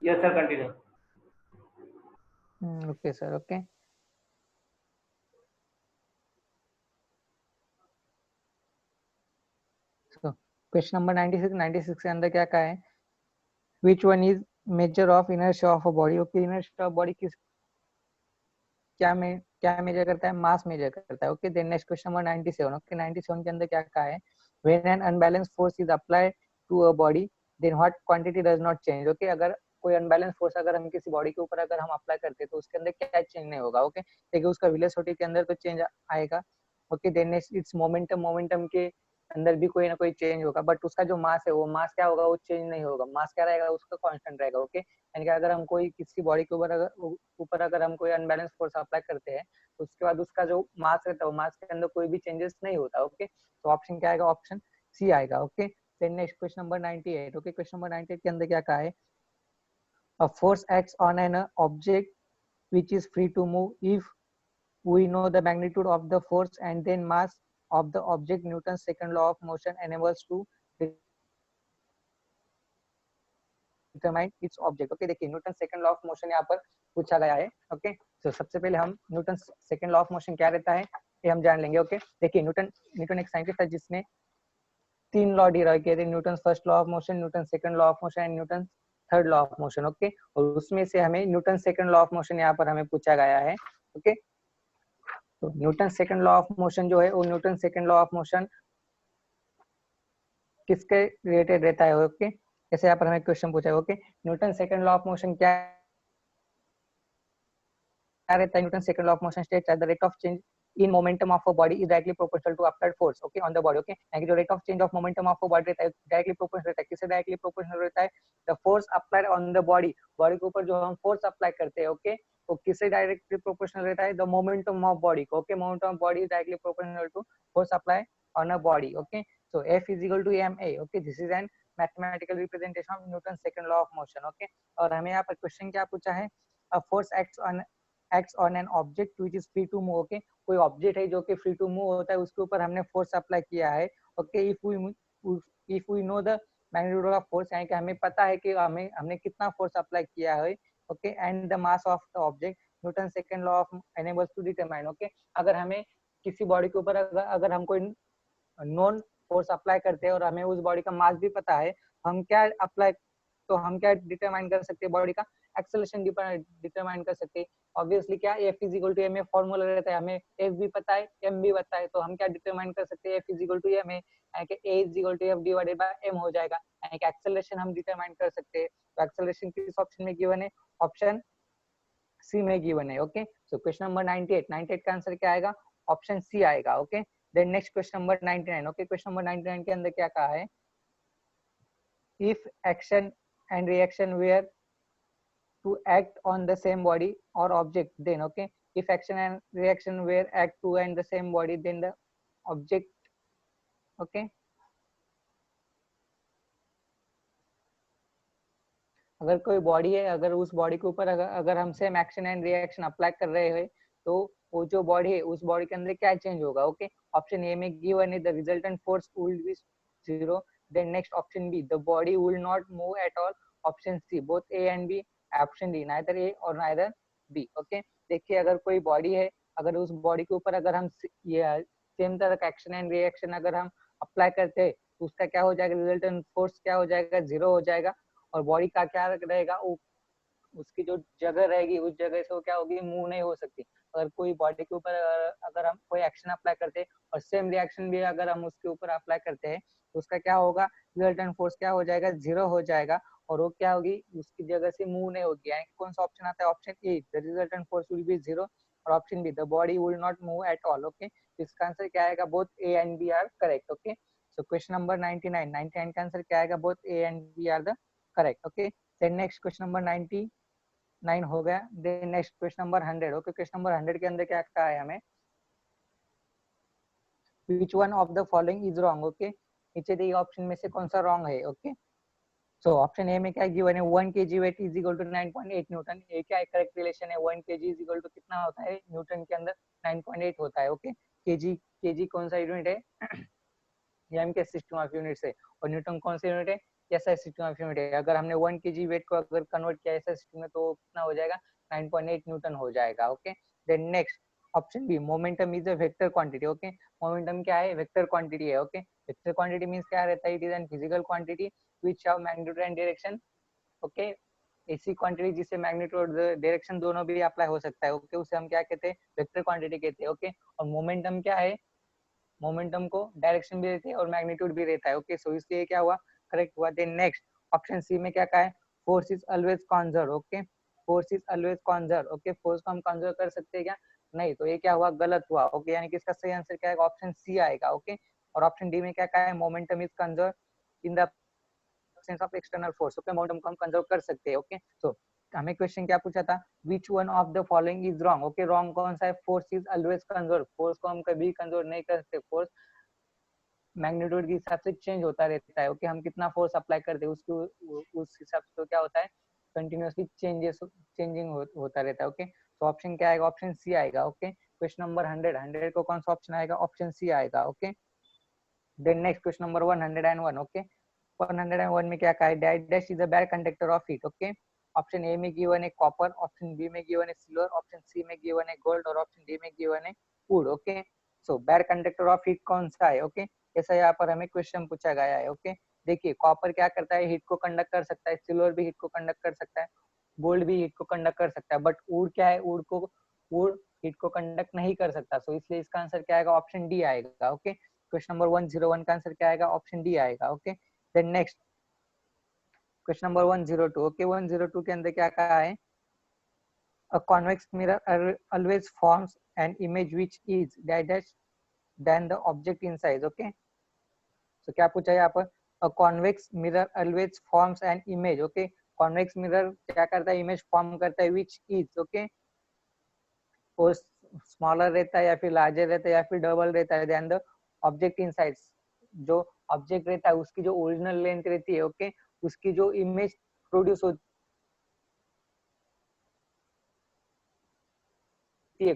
Yes, sir. Continue. Okay, sir. Okay. So question number 96, 96 के अंदर क्या कहा है? Which one is measure of inertia of a body? Okay, inertia of body किस क्या major करता है? मास मेजर करता है. Okay, then next question number 97. Okay, 97 के अंदर क्या कहा है? When an unbalance force is applied to a body then what quantity does not change. Okay, अगर कोई अनबैलेंस फोर्स अगर हम किसी बॉडी के ऊपर अगर हम अप्लाई करते हैं तो उसके अंदर क्या चेंज नहीं होगा. ओके, देखिए उसका वेलोसिटी के अंदर तो चेंज आएगा. Okay, then next it's momentum, momentum के अंदर भी कोई ना कोई चेंज होगा, बट उसका जो मास है वो मास क्या होगा? वो चेंज नहीं होगा. मास क्या रहेगा? उसका कांस्टेंट रहेगा. ओके, यानी कि अगर हम कोई किसी बॉडी के ऊपर अगर हम कोई अनबैलेंस फोर्स अप्लाई करते हैं तो उसके बाद उसका जो मास रहता है वो मास के अंदर कोई भी चेंजेस नहीं होता. ओके, तो ऑप्शन क्या आएगा? ऑप्शन सी आएगा. Okay, then next question number 98. Okay, question number 98 के अंदर क्या कहा है? A force acts on an object which is free to move if we know the magnitude of the force and then mass of the object. Newton's second law of motion enables to determine its object. Okay, देखिए Newton second law of motion यहाँ पर पूछा गया है. Okay, तो सबसे पहले हम Newton second law of motion क्या रहता है ये हम जान लेंगे. ओके, देखिए न्यूटन न्यूटन एक साइंटिस्ट था जिसने 3 लॉ डिराइव किए थे. Newton first law of motion, Newton second law of motion and Newton third law of motion. Okay, और उसमें से हमें Newton second law of motion यहाँ पर हमें पूछा गया है. ओके, तो Newton second law of motion जो है वो Newton second law of motion किसके रिलेटेड रहता है? ओके, जैसे यहाँ पर हमें क्वेश्चन पूछा है. Okay, Newton second law of motion क्या रहता है? Newton second law of motion states that the rate of change in momentum of a body is directly proportional to applied force. Okay, on the body. Okay, यानी कि जो rate of change of momentum of a body रहता है directly proportional रहता है. किससे directly proportional रहता है? The force applied on the body. body के ऊपर जो हम force apply करते हैं, okay, वो किससे directly proportional रहता है? The momentum of body. Okay, momentum of body is directly proportional to force applied on a body. Okay, so F is equal to ma. Okay, this is an mathematical representation of Newton's second law of motion. Okay, और हमें यहाँ पर question क्या पूछा है? A force acts on an object which is free to move. Okay, कोई object है जो कि फ्री टू मूव होता है उसके ऊपर हमने फोर्स अप्लाई किया है. Okay, if we know the magnitude of force, यानी कि हमें पता है कि हमने कितना फोर्स अप्लाई किया है. Okay, and the mass of the object Newton second law of enables to determine. Okay, अगर हमें किसी बॉडी के ऊपर अगर हम कोई नॉन फोर्स अप्लाई करते हैं और हमें उस बॉडी का मास भी पता है, हम क्या अप्लाई तो हम क्या डिटरमाइन कर सकते हैं? बॉडी का एक्सेलरेशन डिटरमाइन कर सकते हैं. ऑब्वियसली क्या F is equal to M A formula रहता है. हमें F भी पता है, M भी पता है, तो हम क्या डिटरमाइन कर सकते हैं? F is equal to M A, यानी कि A is equal to F divided by M हो जाएगा. यानी कि एक्सेलरेशन हम डिटरमाइन कर सकते हैं. तो एक्सेलरेशन किस ऑप्शन में गिवन है? ऑप्शन सी में गिवन है. ओके, सो क्वेश्चन नंबर 98, 98 का आंसर क्या आएगा? ऑप्शन सी आएगा. Okay, then next question number 99. Okay, question number 99 के अंदर क्या कहा है? If action and reaction were to act on the same body or object, then okay, if action and reaction were act to and the same body, then the object. Okay, अगर कोई body है, अगर उस body के ऊपर अगर हम same action and reaction apply कर रहे हैं तो वो जो बॉडी है उस बॉडी के अंदर क्या चेंज होगा? ओके, ऑप्शन ए में गिवन है the resultant force will be 0. Then next option B the body will not move at all. Option C both A and B. Option D neither A और neither B. Okay, देखिए अगर कोई body है, अगर उस body के ऊपर अगर हम ये सेम तरह का एक्शन एंड रिएक्शन अगर हम अप्लाई करते हैं तो उसका क्या हो जाएगा? रिजल्टेंट फोर्स क्या हो जाएगा? 0 हो जाएगा. और बॉडी का क्या रहेगा? उसकी जो जगह रहेगी उस जगह से वो क्या होगी? मूव नहीं हो सकती. अगर कोई बॉडी के ऊपर अगर हम कोई एक्शन अप्लाई करते हैं और सेम रिएक्शन भी अगर हम उसके ऊपर अप्लाई करते हैं तो उसका क्या होगा? रिजल्टेंट फोर्स क्या हो जाएगा? 0 हो जाएगा. और वो क्या होगी? उसकी जगह से मूव नहीं होगी. यानी कौन सा ऑप्शन आता है? Option A, the resultant force will be 0. और option B the body will not move at all. Okay, इसका आंसर क्या आएगा? Both A and B are correct. Okay, so question number 99, 99 का आंसर क्या आएगा? Both A and B are the correct. Okay, then next question number 99 हो गया. Then next question number 100. Okay, question number 100 के अंदर क्या कहा है हमें? which one of the following is wrong. Okay, नीचे दिए ऑप्शन में से कौन सा रॉन्ग है? ओके, सो ऑप्शन ए में क्या गिवन है? 1 kg weight is equal to 9.8 newton. ये क्या करेक्ट रिलेशन है? 1 kg इज इक्वल टू कितना होता है न्यूटन के अंदर? 9.8 होता है. ओके, केजी कौन सा यूनिट है? एम के सिस्टम ऑफ यूनिट से. और न्यूटन कौन सा यूनिट है? SI सिस्टम ऑफ है। अगर हमने 1 kg वेट को अगर कन्वर्ट किया SI सिस्टम में तो कितना हो जाएगा 9.8 न्यूटन हो जाएगा। Okay, then next option B, momentum is a vector quantity. Okay, momentum क्या है, वेक्टर क्वांटिटी है। ओके, वेक्टर क्वांटिटी मींस क्या रहता है, it is an physical quantity which have magnitude and direction. Okay, ऐसी क्वांटिटी जिससे मैग्नीट्यूड और direction दोनों भी अप्लाई हो सकता है। ओके, उसे हम क्या कहते हैं, वेक्टर क्वांटिटी कहते हैं। ओके, और मोमेंटम क्या है, मोमेंटम को डायरेक्शन भी रहती है और मैग्नीट्यूड भी रहता है। ओके, सो इसलिए क्या हुआ, करेक्ट हुआ। देन नेक्स्ट ऑप्शन सी में क्या कहा है, force is always conserve. Okay, force is always conserve. Okay, force को हम कंजर्व कर सकते हैं क्या, नहीं, तो ये क्या हुआ, गलत हुआ। ओके, यानी कि इसका सही आंसर क्या है, ऑप्शन सी आएगा। ओके, और ऑप्शन डी में क्या कहा है, momentum is conserve in the absence of external force. Okay, momentum को हम कंजर्व कर सकते हैं। ओके, सो हमें क्वेश्चन क्या पूछा था, which one of the following is wrong. Okay, wrong कौन सा है, force is always conserve, force को हम कभी कंजर्व नहीं कर सकते। फोर्स मैग्नीट्यूड के हिसाब से चेंज होता रहता है। ओके, हम कितना फोर्स अप्लाई करते हैं उसके उस हिसाब से तो क्या होता है, कंटिन्यूअसली चेंजिंग होता रहता है। ओके, तो ऑप्शन क्या आएगा, ऑप्शन सी आएगा। ओके, क्वेश्चन नंबर 100 को कौन सा ऑप्शन आएगा, ऑप्शन सी आएगा। Okay, then next question number 101। Okay, 101 में क्या कहा है, dash dash is a bad conductor of heat. Okay, option A में गिवन है कॉपर, ऑप्शन बी में गिवन है सिल्वर, ऑप्शन सी में गिवन है गोल्ड और ऑप्शन डी में गिवन है wood. Okay, so bad conductor of heat कौन सा है। ओके, ऐसा यहाँ पर हमें क्वेश्चन पूछा गया है। ओके, देखिए कॉपर क्या करता है, हीट को कंडक्ट कर सकता है, सिल्वर भी हीट को कंडक्ट कर सकता है, गोल्ड भी हीट को कंडक्ट कर सकता है, बट वुड क्या है, वुड हीट को कंडक्ट नहीं कर सकता। सो इसलिए इसका आंसर क्या आएगा, ऑप्शन डी आएगा। ओके, क्वेश्चन नंबर 101 का आंसर क्या आएगा, ऑप्शन डी आएगा। Okay, then next question number 102। Okay, 102 के अंदर क्या कहा है, a convex mirror always forms an image which is dash than the object in size. Okay, so क्या पूछा है यहाँ पर, a convex mirror always forms an image. Okay, convex mirror क्या करता है, इमेज फॉर्म करता है which is, okay, वो स्मॉलर रहता है या फिर लार्जर रहता है या फिर डबल रहता है then the object in size. जो ऑब्जेक्ट रहता है उसकी जो ओरिजिनल लेंथ रहती है, ओके, उसकी जो इमेज प्रोड्यूस होती है,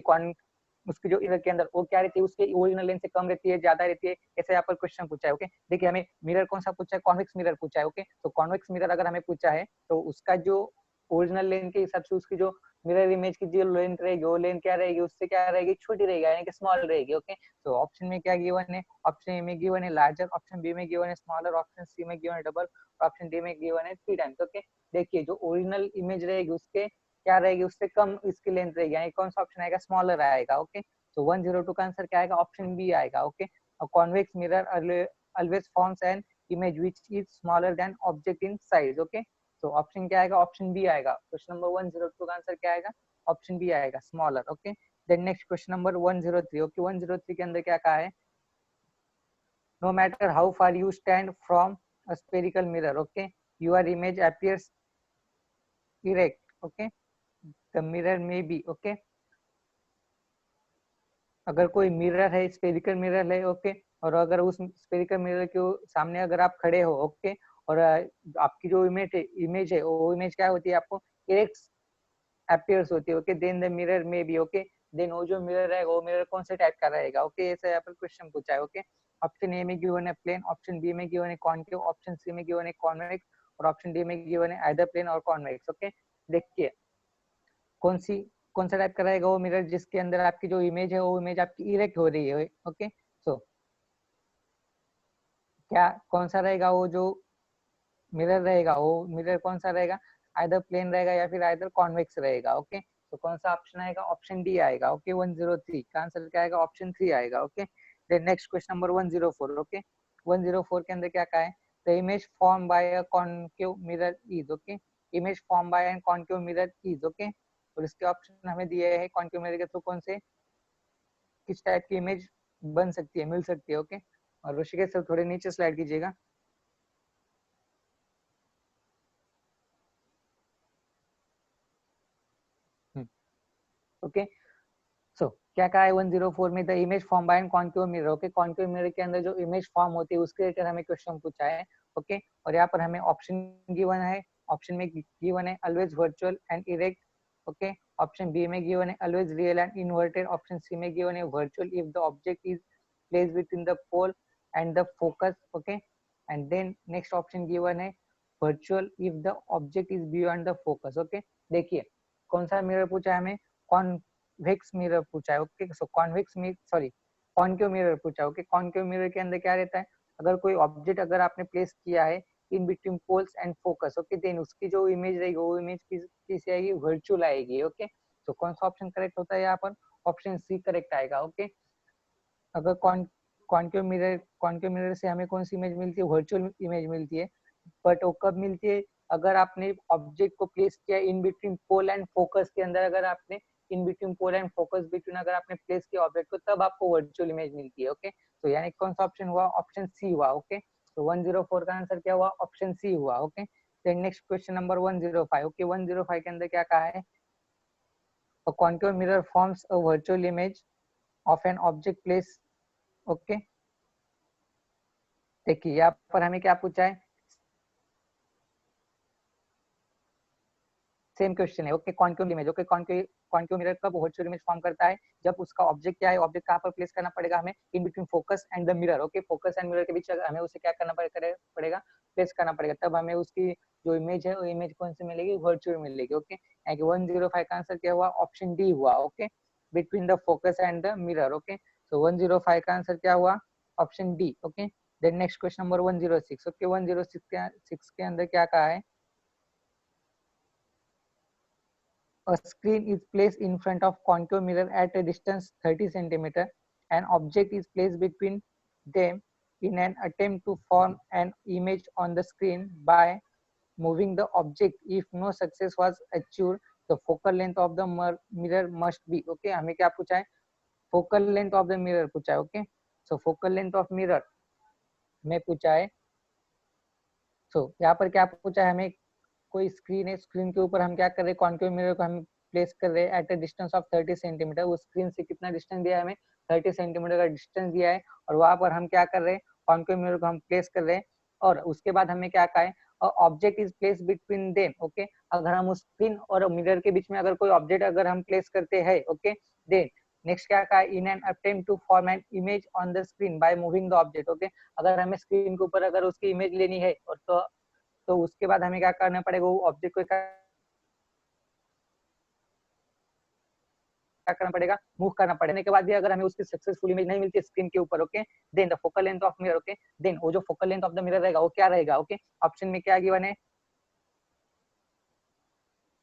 उसकी जो इधर के अंदर वो क्या रहती है, उसके ओरिजिनल लेंथ से कम रहती है, ज्यादा रहती है, ऐसे यहाँ पर क्वेश्चन पूछा है। ओके, देखिए हमें मिरर कौन सा पूछा है, कॉन्वेक्स मिरर पूछा है। ओके, तो कॉन्वेक्स मिरर अगर हमें पूछा है तो उसका जो ओरिजिनल लेंथ के हिसाब से उसकी जो मिरर इमेज की जो लेंथ रहेगी वो लेंथ क्या रहेगी, उससे क्या रहेगी, छोटी रहेगी, यानी कि स्मॉल रहेगी। ओके, तो ऑप्शन में क्या गिवन है, ऑप्शन ए में गिवन है लार्जर, ऑप्शन बी में गिवन है स्मॉलर, ऑप्शन सी में गिवन है डबल, ऑप्शन डी में गिवन है 3 टाइम्स। ओके, देखिए जो ओरिजिनल इमेज रहेगी उसके क्या रहेगी, उससे कम इसकी लेंथ रहेगी, यानी कौन सा ऑप्शन आएगा, स्मॉलर आएगा। ओके, तो 102 का आंसर क्या आएगा, ऑप्शन बी आएगा। Okay, a convex mirror always forms an image which is smaller than object in size. Okay, तो ऑप्शन क्या आएगा, ऑप्शन बी आएगा। क्वेश्चन नंबर 102 का आंसर क्या आएगा, ऑप्शन बी आएगा, smaller. Okay, then next question number 103। Okay, 103 के अंदर क्या कहा है, no matter how far you stand from a spherical mirror, okay, your image appears erect. Okay, the mirror may be, okay, अगर कोई मिरर है, spherical mirror है, okay, और अगर उस स्फेरिकल मिरर के सामने अगर आप खड़े हो, ओके, और आपकी जो इमेज है वो इमेज क्या होती है, आपको इरेक्ट अपीयर्स होती है। ओके, देन द मिरर में भी, ओके, देन वो जो मिरर है वो मिरर कौन से टाइप का रहेगा। ओके, ऐसा यहाँ पर क्वेश्चन पूछा है। ओके, ऑप्शन ए में गिवन है प्लेन, ऑप्शन बी में गिवन है कॉन्केव, ऑप्शन सी में गिवन है कॉन्वेक्स और ऑप्शन डी में गिवन है आइदर प्लेन और कॉन्वेक्स। ओके, देखिए कौन सी कौन सा टाइप का रहेगा वो मिरर, जिसके अंदर आपकी जो इमेज है वो इमेज आपकी इरेक्ट हो रही है। ओके, सो क्या कौन सा रहेगा, वो जो मिरर रहेगा वो मिरर कौन सा रहेगा, आइदर प्लेन रहेगा या फिर आइदर कॉन्वेक्स रहेगा। ओके, तो कौन सा ऑप्शन आएगा, ऑप्शन डी आएगा। ओके, 103 का आंसर क्या आएगा, ऑप्शन 3 आएगा। Okay, then next question number 104। Okay, 104 के अंदर क्या कहा है, the image form by a concave mirror is, okay, image form by an concave mirror is, okay, और इसके ऑप्शन हमें दिए हैं कॉन्केव मिरर के थ्रू कौन से किस टाइप की इमेज बन सकती है, मिल सकती है। ओके, और ऋषिकेश सर थोड़े नीचे स्लाइड कीजिएगा। ओके, सो क्या कहा है 104 में, the image form by an concave mirror. Okay, concave mirror के अंदर जो इमेज फॉर्म होती है उसके रिलेटेड हमें क्वेश्चन पूछा है। ओके, और यहाँ पर हमें ऑप्शन गिवन है, ऑप्शन में गिवन है always virtual and erect. Okay, option B में गिवन है always real and inverted, option C में गिवन है virtual if the object is placed within the pole and the focus. Okay, and then next option given है virtual if the object is beyond the focus. Okay, देखिए कौन सा mirror पूछा है हमें, convex mirror पूछा है। Okay, सो concave mirror पूछा है। ओके, कॉनकेव मिरर के अंदर क्या रहता है, अगर कोई ऑब्जेक्ट अगर आपने प्लेस किया है in between poles and focus, okay, then उसकी जो इमेज रहेगी वो इमेज किस आएगी, वर्चुअल आएगी। ओके, तो कौन सा ऑप्शन करेक्ट होता है यहाँ पर, ऑप्शन सी करेक्ट आएगा। ओके, अगर कॉनकेव मिरर से हमें कौन सी इमेज मिलती है, वर्चुअल इमेज मिलती है, बट वो कब मिलती है, अगर आपने ऑब्जेक्ट को प्लेस किया in between pole and focus के अंदर, अगर आपने in between pole and focus between अगर आपने प्लेस किया ऑब्जेक्ट को, तब आपको वर्चुअल इमेज मिलती है। ओके, तो यानी कौन सा ऑप्शन हुआ, ऑप्शन सी हुआ। ओके, तो 104 का आंसर क्या हुआ, ऑप्शन सी हुआ। Okay, then next question number 105। Okay, 105 के अंदर क्या कहा है, a concave mirror forms a virtual image of an object placed। Okay, देखिए यहाँ पर हमें क्या पूछा है, सेम क्वेश्चन है। Okay, concave image. Okay, concave mirror कब वर्चुअल इमेज फॉर्म करता है, जब उसका ऑब्जेक्ट क्या है, ऑब्जेक्ट कहाँ पर प्लेस करना पड़ेगा हमें, in between focus and the mirror. Okay, focus and mirror के बीच हमें उसे क्या करना पड़ेगा, प्लेस करना पड़ेगा, तब हमें उसकी जो इमेज है वो इमेज कौन सी मिलेगी, वर्चुअल मिलेगी। ओके, 105 का आंसर क्या हुआ, ऑप्शन डी हुआ। Okay, between the focus and the mirror. Okay, so 105 का आंसर क्या हुआ, option D. Okay, then next question number 106। Okay, 106 के अंदर क्या कहा है, a screen is placed in front of concave mirror at a distance 30 centimeter. An object is placed between them in an attempt to form an image on the screen by moving the object. If no success was achieved, the focal length of the mirror must be। Okay, हमें क्या पूछा है, focal length of the mirror पूछा है। Okay, so focal length of mirror में पूछा है। so यहाँ पर क्या पूछा है हमें, कोई स्क्रीन है, स्क्रीन के ऊपर हम क्या कर रहे हैं, कॉन्केव मिरर को हम प्लेस कर रहे हैं at a distance of 30 centimetre. उस स्क्रीन से कितना डिस्टेंस दिया है हमें, 30 सेंटीमीटर का डिस्टेंस दिया है, और वहां पर हम क्या कर रहे हैं, कॉन्केव मिरर को हम प्लेस कर रहे हैं, और उसके बाद हमें क्या कहा है, object is place between them. Okay, अगर हम उस स्क्रीन और मिरर के बीच में अगर कोई ऑब्जेक्ट अगर हम प्लेस करते हैं, ओके, देन नेक्स्ट क्या कहा है, in an attempt to form an image on the screen by moving the object. Okay, अगर हमें स्क्रीन के ऊपर अगर उसकी इमेज लेनी है, और तो उसके बाद हमें क्या करना पड़ेगा, वो ऑब्जेक्ट को क्या करना पड़ेगा, मूव करना पड़ेगा। के बाद भी अगर हमें उसकी सक्सेसफुल इमेज नहीं मिलती स्क्रीन के ऊपर, okay, then the focal length of mirror. Okay, then वो जो focal length of the mirror रहेगा वो क्या रहेगा। ओके, ऑप्शन में क्या गिवन है,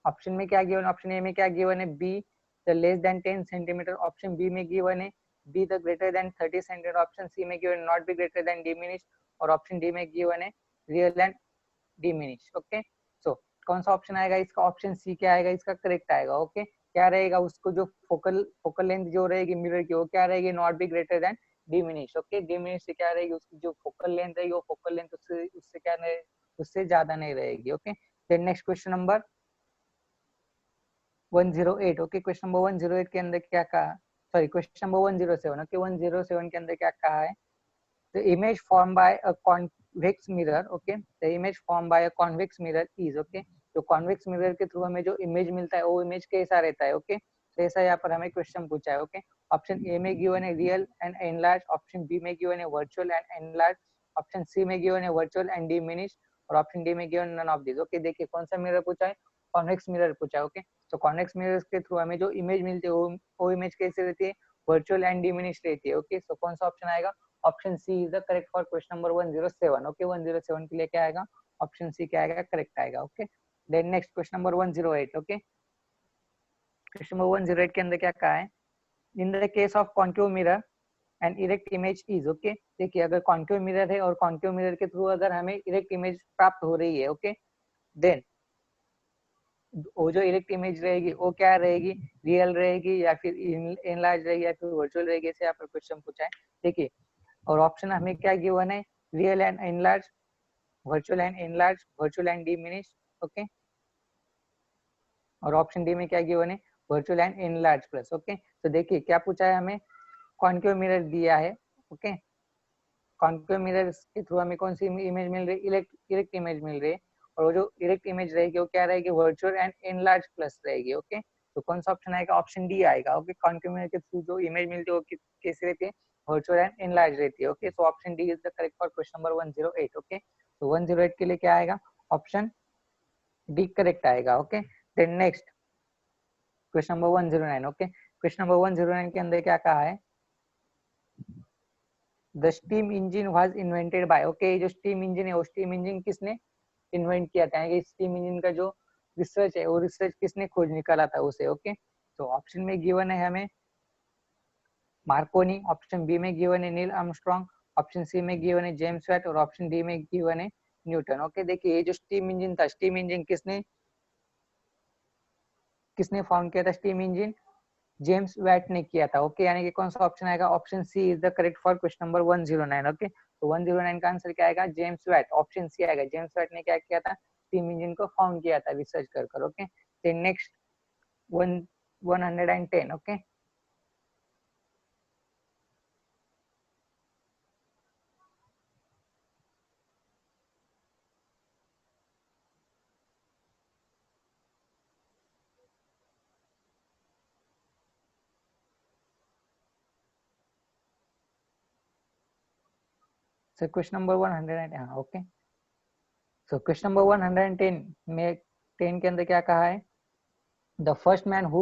ऑप्शन में क्या गिवन, ऑप्शन ए में क्या गिवन है, be the less than 10 centimetre, option B में गिवन है be the greater than 30 centimetre, option C में given not be greater than diminish, और ऑप्शन डी में गिवन है real and diminish. Okay, so कौन सा ऑप्शन आएगा इसका, ऑप्शन सी क्या आएगा इसका, करेक्ट आएगा। ओके, क्या रहेगा, उसको जो फोकल लेंथ जो रहेगी मिरर की, वो क्या रहेगी, not be greater than diminish. Okay, diminish से क्या रहेगी, उसकी जो फोकल लेंथ रहेगी वो फोकल लेंथ उससे क्या नहीं, उससे ज्यादा नहीं रहेगी। Okay, then next question number 108। Okay, question number 108 के अंदर क्या कहा, सॉरी क्वेश्चन नंबर 107। ओके, 107 के अंदर क्या कहा है, the image formed by a convex mirror। okay, the image formed by a convex mirror is। okay, जो कॉन्वेक्स मिरर के थ्रू हमें जो इमेज मिलता है वो इमेज कैसा रहता है। ओके, तो ऐसा यहाँ पर हमें क्वेश्चन पूछा है। ओके, ऑप्शन ए में गिवन है real and enlarge, option B में गिवन है virtual and enlarge, option C में गिवन है वर्चुअल एंड डिमिनिश, और ऑप्शन डी में given none of this. Okay, देखिए कौन सा मिरर पूछा है, कॉन्वेक्स मिरर पूछा है। ओके, तो कॉन्वेक्स मिरर के थ्रू हमें जो इमेज मिलती है वो इमेज कैसे रहती है, वर्चुअल एंड डिमिनिश रहती है। ओके, सो कौन सा ऑप्शन आएगा, option C is the correct for question number 107। Okay, 107 के लिए क्या आएगा, ऑप्शन सी क्या आएगा, करेक्ट आएगा। Okay, then next question number 108। Okay, question number 108 के अंदर क्या कहा है, in the case of concave mirror and erect image is. Okay, देखिए अगर कॉन्केव मिरर है और कॉन्केव मिरर के थ्रू अगर हमें इरेक्ट इमेज प्राप्त हो रही है, ओके, देन वो जो इरेक्ट इमेज रहेगी वो क्या रहेगी, रियल रहेगी या फिर इनलार्ज रहेगी या फिर वर्चुअल रहेगी, ऐसे यहाँ पर क्वेश्चन पूछा है। देखिए, और ऑप्शन हमें क्या गिवन है, real and enlarge, virtual and enlarge, virtual and diminish. Okay, और ऑप्शन डी में क्या गिवन है, virtual and enlarge plus. Okay, तो देखिए क्या पूछा है हमें, कॉन्केव मिरर दिया है। ओके, कॉन्केव मिरर के थ्रू हमें कौन सी इमेज मिल रही है, इरेक्ट इमेज मिल रही है, और वो जो इरेक्ट इमेज रहेगी वो क्या रहेगी, वर्चुअल एंड एनलार्ज प्लस रहेगी। ओके, तो कौन सा ऑप्शन आएगा, ऑप्शन डी आएगा। ओके, कॉन्केव मिरर के थ्रू जो इमेज मिलती है वो कैसी रहती है, वर्चुअल एंड एनलार्ज रहती है। Okay, so option D is the correct for question number 108। Okay, तो 108 के लिए क्या आएगा, ऑप्शन डी करेक्ट आएगा। Okay, then next question number 109। Okay, question number 109 के अंदर क्या कहा है, the steam engine was invented by. Okay, जो स्टीम इंजन है वो स्टीम इंजन किसने इन्वेंट किया था, कि स्टीम इंजन का जो रिसर्च है वो रिसर्च किसने खोज निकाला था उसे। ओके, तो ऑप्शन में गिवन है हमें मार्कोनी, ऑप्शन बी में गिवन है नील आर्मस्ट्रॉन्ग, ऑप्शन सी में गिवन है जेम्स वेट और ऑप्शन डी में गिवन है न्यूटन। ओके, देखिए ये जो स्टीम इंजन था, स्टीम इंजन किसने किसने फाउंड किया था, स्टीम इंजन जेम्स वेट ने किया था। ओके, यानी कि कौन सा ऑप्शन आएगा, option C is the correct for question number 109। Okay, तो 109 का आंसर क्या आएगा, जेम्स वेट, ऑप्शन सी आएगा। जेम्स वेट ने क्या किया था, स्टीम इंजन को फाउंड किया था रिसर्च कर। Okay, then next 110। Okay, so question number 100, हाँ ओके, सो क्वेश्चन नंबर 110 में 10 के अंदर क्या कहा है, the first man who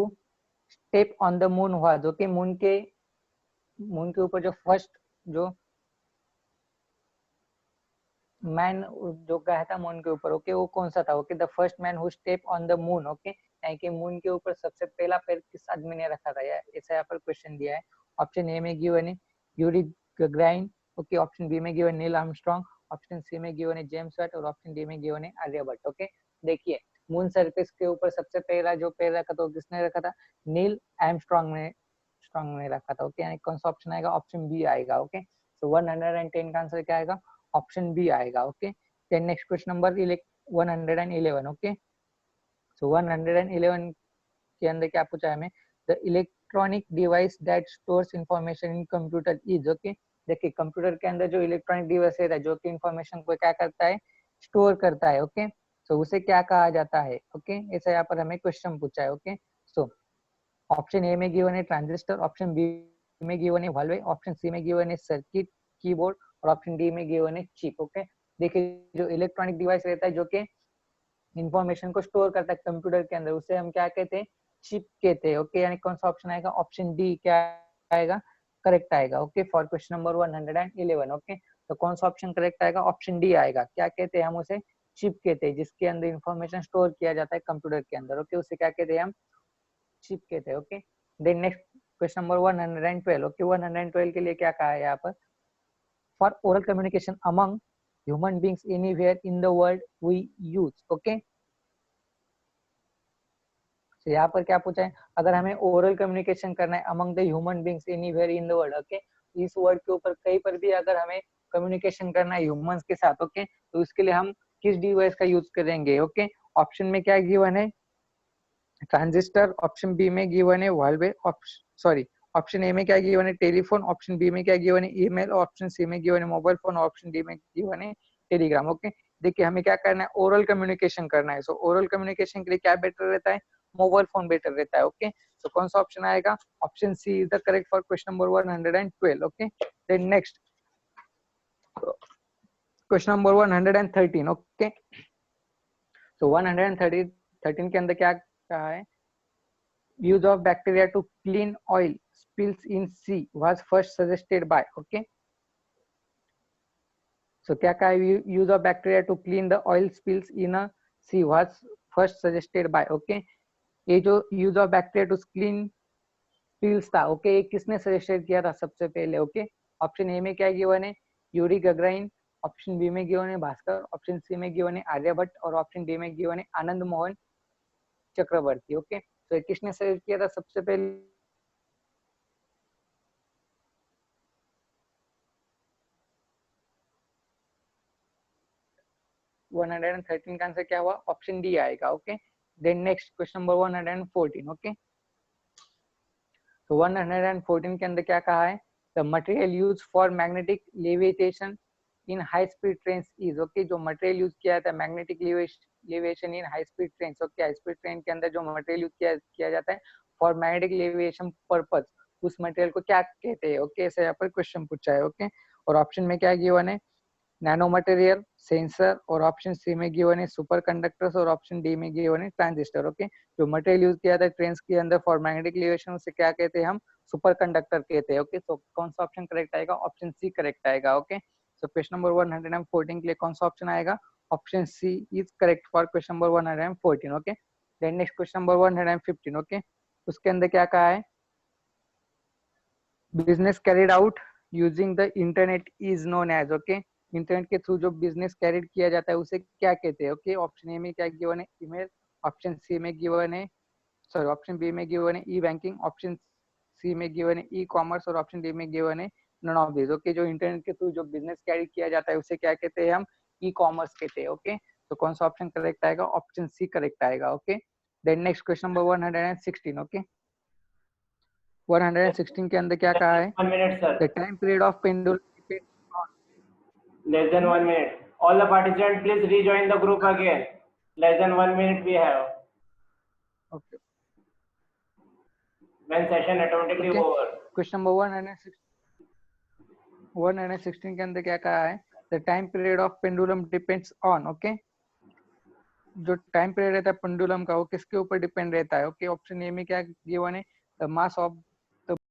step on the moon was. Okay, moon के ऊपर जो फर्स्ट जो मैन जो गया था मून के ऊपर, ओके, वो कौन सा था। Okay, the first man who step on the moon. Okay, यानी कि मून के ऊपर सबसे पहला पैर किस आदमी ने रखा था, ऐसा यहाँ पर क्वेश्चन दिया है। ऑप्शन ए में गिवन है Yuri Gagarin, okay, option B में given Neil Armstrong, option C में गिवन है जेम्स वेट और ऑप्शन डी में गिवन है आर्यभट्ट। ओके, देखिए मून सरफेस के ऊपर सबसे पहला जो पैर रखा था वो किसने रखा था, नील आर्मस्ट्रॉन्ग ने रखा था। ओके, यानी कौन सा ऑप्शन आएगा, ऑप्शन बी आएगा। ओके, तो 110 का आंसर क्या आएगा, ऑप्शन बी आएगा। Okay, then next question number 111। Okay, so 111 के अंदर क्या पूछा है हमें, the electronic device that stores information in computer is. Okay, देखिए कंप्यूटर के अंदर जो इलेक्ट्रॉनिक डिवाइस है जो कि इंफॉर्मेशन को क्या करता है, स्टोर करता है। ओके, सो उसे क्या कहा जाता है। ओके, ऐसा यहाँ पर हमें क्वेश्चन पूछा है। ओके, सो ऑप्शन ए में गिवन है ट्रांजिस्टर, ऑप्शन बी में गिवन है वाल्व, ऑप्शन सी में गिवन है सर्किट कीबोर्ड और ऑप्शन डी में गिवन है चिप। ओके, देखिए जो इलेक्ट्रॉनिक डिवाइस रहता है जो कि इंफॉर्मेशन को स्टोर करता है कंप्यूटर के अंदर, उसे हम क्या कहते हैं, चिप कहते हैं। ओके, यानी कौन सा ऑप्शन आएगा, ऑप्शन डी क्या आएगा, करेक्ट आएगा। Okay, for question number 111। Okay, तो कौन सा ऑप्शन करेक्ट आएगा, ऑप्शन डी आएगा। क्या कहते हैं हम उसे, चिप कहते हैं, जिसके अंदर इंफॉर्मेशन स्टोर किया जाता है कंप्यूटर के अंदर। ओके, उसे क्या कहते हैं हम, चिप कहते हैं। Okay, then next question number 112। Okay, 112 के लिए क्या कहा है यहाँ पर, for oral communication among human beings anywhere in the world we use. Okay, तो यहाँ पर क्या पूछा है, अगर हमें ओरल कम्युनिकेशन करना है among the human beings anywhere in the world. Okay, इस वर्ड के ऊपर कहीं पर भी अगर हमें कम्युनिकेशन करना है ह्यूमंस के साथ, ओके, तो उसके लिए हम किस डिवाइस का यूज करेंगे। ओके, ऑप्शन में क्या गिवन है, ट्रांजिस्टर, ऑप्शन बी में गिवन है वाल्व, सॉरी ऑप्शन ए में क्या गिवन है, टेलीफोन, ऑप्शन बी में क्या गिवन है, ईमेल, ऑप्शन सी में गिवन है मोबाइल फोन, ऑप्शन डी में गिवन है टेलीग्राम। ओके, देखिए हमें क्या करना है, ओरल कम्युनिकेशन करना है। सो ओरल कम्युनिकेशन के लिए क्या बेटर रहता है, मोबाइल फोन बेटर रहता है। ओके, तो कौन सा ऑप्शन आएगा, option C is the correct for question number 112। Okay, then next question number 113। Okay, तो 113 के अंदर क्या कहा है, use of bacteria to clean oil spills in sea was first suggested by। okay, so क्या कहा है, use of bacteria to clean the oil spills in a sea was first suggested by। okay, ये जो use of bacteria to clean spills था, okay, ये किसने suggest किया था सबसे पहले। okay, ऑप्शन ए में क्या गिवन है, यूरी गगराइन, ऑप्शन बी में गिवन है भास्कर, ऑप्शन सी में गिवन है आर्यभट्ट और ऑप्शन डी में गिवन है आनंद मोहन चक्रवर्ती। ओके, तो ये किसने सजेस्ट किया था सबसे पहले, 113 का आंसर क्या हुआ, ऑप्शन डी आएगा। Okay, then next question number 114। Okay, तो 114 के अंदर क्या कहा है, the material use for magnetic levitation in high speed train is. Okay, जो मटेरियल यूज किया था magnetic levitation in high speed train, okay, high speed train के अंदर जो मटेरियल यूज किया जाता है फॉर मैग्नेटिक लेविएशन पर्पज, उस मटेरियल को क्या कहते हैं। ओके, ऐसे यहाँ पर क्वेश्चन पूछा है। ओके, और ऑप्शन में क्या गिवन है, नैनो मटेरियल, सेंसर, और ऑप्शन सी में गिवन है सुपर कंडक्टर्स, और ऑप्शन डी में गिवन है ट्रांजिस्टर। ओके, जो मटेरियल यूज किया था ट्रेन के अंदर फॉर मैग्नेटिक लिगेशन उसे क्या कहते हैं हम, सुपर कंडक्टर कहते हैं। ओके, तो कौन सा ऑप्शन करेक्ट आएगा, ऑप्शन सी करेक्ट आएगा। ओके, सो क्वेश्चन नंबर 114 के लिए कौन सा ऑप्शन आएगा, option C is correct for question number 114। Okay, then next question number 115। Okay, उसके अंदर क्या कहा है, business carried out using the internet is known as. Okay, internet के थ्रू जो बिजनेस कैरिड किया जाता है उसे क्या कहते हैं। ओके, ऑप्शन ए में क्या गिवन है, ईमेल, ऑप्शन सी में गिवन है, सॉरी ऑप्शन बी में गिवन है ई बैंकिंग, ऑप्शन सी में गिवन है ई कॉमर्स, और ऑप्शन डी में गिवन है नन ऑफ दिस। ओके, जो इंटरनेट के थ्रू जो बिजनेस कैरी किया जाता है उसे क्या कहते हैं हम, ई कॉमर्स कहते हैं। ओके, तो कौन सा ऑप्शन करेक्ट आएगा, ऑप्शन सी करेक्ट आएगा। Okay, then next question number 116। Okay, 116 के अंदर क्या कहा है, 1 minute, sir. The time period of pendulum, Less than 1 minute. All the participants, please rejoin the group again. Less than 1 minute we have. okay, When session automatically okay, over. Question number 116 के अंदर क्या कहा है, the time period of pendulum depends on. Okay, जो time period रहता है pendulum का वो किसके ऊपर डिपेंड रहता है। ओके, ऑप्शन ए में क्या गिवन है, द मास ऑफ